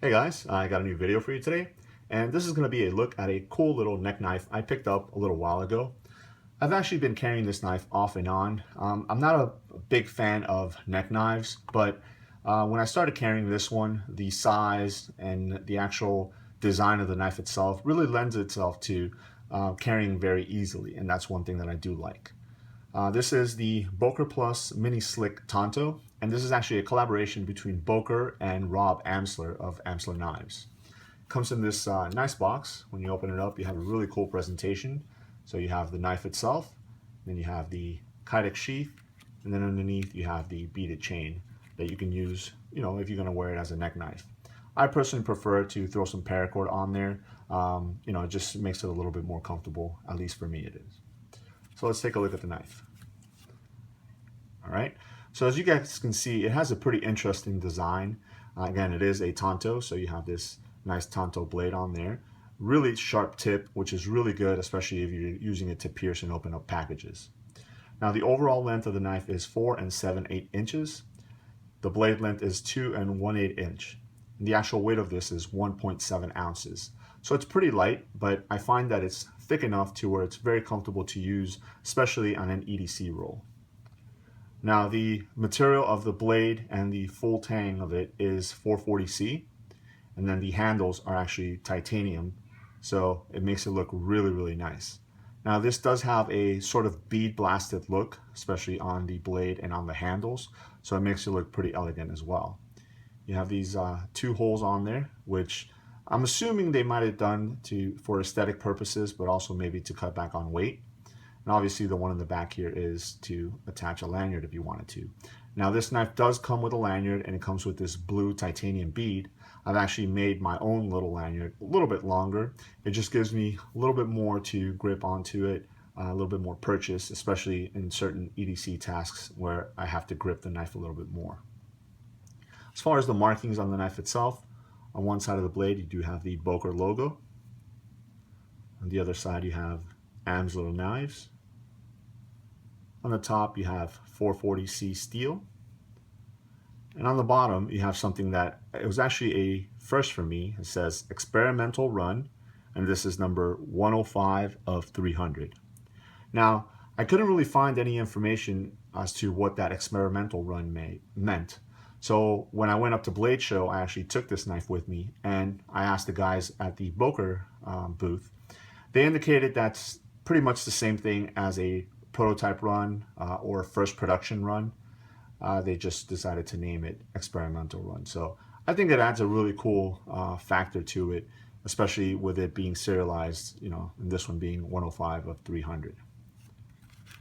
Hey guys, I got a new video for you today, and this is going to be a look at a cool little neck knife I picked up a little while ago. I've actually been carrying this knife off and on. I'm not a big fan of neck knives, but when I started carrying this one, the size and the actual design of the knife itself really lends itself to carrying very easily, and that's one thing that I do like. This is the Boker Plus Mini Slik Tanto, and this is actually a collaboration between Boker and Rob Amsler of Amsler Knives. It comes in this nice box. When you open it up, you have a really cool presentation. So you have the knife itself, then you have the kydex sheath, and then underneath you have the beaded chain that you can use, if you're going to wear it as a neck knife. I personally prefer to throw some paracord on there. It just makes it a little bit more comfortable, at least for me it is. So let's take a look at the knife. All right, so as you guys can see, it has a pretty interesting design. Again, it is a Tanto, so you have this nice Tanto blade on there. Really sharp tip, which is really good, especially if you're using it to pierce and open up packages. Now, the overall length of the knife is 4 7/8 inches. The blade length is 2 1/8 inch. And the actual weight of this is 1.7 ounces. So it's pretty light, but I find that it's thick enough to where it's very comfortable to use, especially on an EDC roll. Now, the material of the blade and the full tang of it is 440C, and then the handles are actually titanium, so it makes it look really, really nice. Now, this does have a sort of bead blasted look, especially on the blade and on the handles, so it makes it look pretty elegant as well. You have these two holes on there, which I'm assuming they might have done for aesthetic purposes, but also maybe to cut back on weight. And obviously the one in the back here is to attach a lanyard if you wanted to. Now, this knife does come with a lanyard, and it comes with this blue titanium bead. I've actually made my own little lanyard, a little bit longer. It just gives me a little bit more to grip onto it, a little bit more purchase, especially in certain EDC tasks where I have to grip the knife a little bit more. As far as the markings on the knife itself, on one side of the blade you do have the Boker logo. On the other side you have Amsler Knives. On the top you have 440C steel. And on the bottom you have something that it was actually a first for me. It says experimental run, and this is number 105 of 300. Now, I couldn't really find any information as to what that experimental run meant. So when I went up to Blade Show, I actually took this knife with me, and I asked the guys at the Boker booth. They indicated that's pretty much the same thing as a prototype run or first production run. They just decided to name it experimental run. So I think it adds a really cool factor to it, especially with it being serialized, and this one being 105 of 300.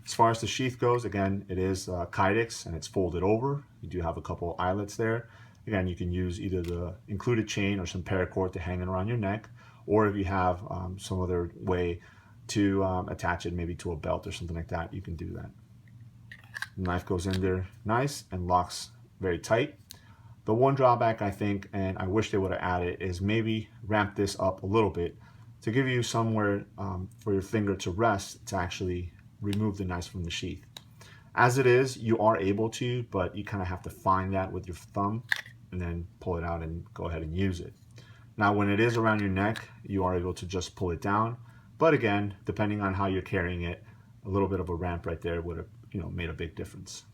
As far as the sheath goes, again, it is kydex and it's folded over. You do have a couple eyelets there. Again, you can use either the included chain or some paracord to hang it around your neck, or if you have some other way to attach it maybe to a belt or something like that, you can do that. The knife goes in there nice and locks very tight. The one drawback, I think, and I wish they would have added, is maybe ramp this up a little bit to give you somewhere for your finger to rest to actually remove the knife from the sheath. As it is, you are able to, but you kind of have to find that with your thumb and then pull it out and go ahead and use it. Now, when it is around your neck, you are able to just pull it down. But again, depending on how you're carrying it, a little bit of a ramp right there would have made a big difference.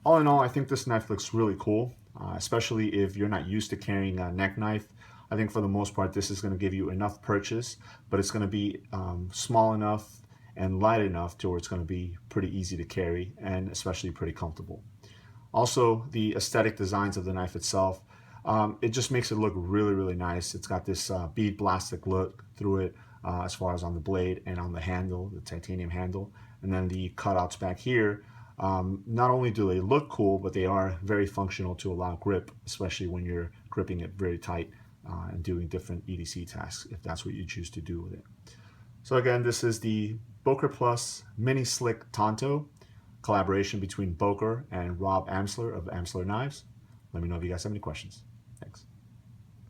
All in all, I think this knife looks really cool, especially if you're not used to carrying a neck knife. I think for the most part, this is going to give you enough purchase, but it's going to be small enough and light enough to where it's going to be pretty easy to carry and especially pretty comfortable. Also, the aesthetic designs of the knife itself, it just makes it look really, really nice. It's got this bead plastic look through it as far as on the blade and on the handle, the titanium handle. And then the cutouts back here, not only do they look cool, but they are very functional to allow grip, especially when you're gripping it very tight and doing different EDC tasks, if that's what you choose to do with it. So again, this is the Boker Plus Mini Slik Tanto, collaboration between Boker and Rob Amsler of Amsler Knives. Let me know if you guys have any questions.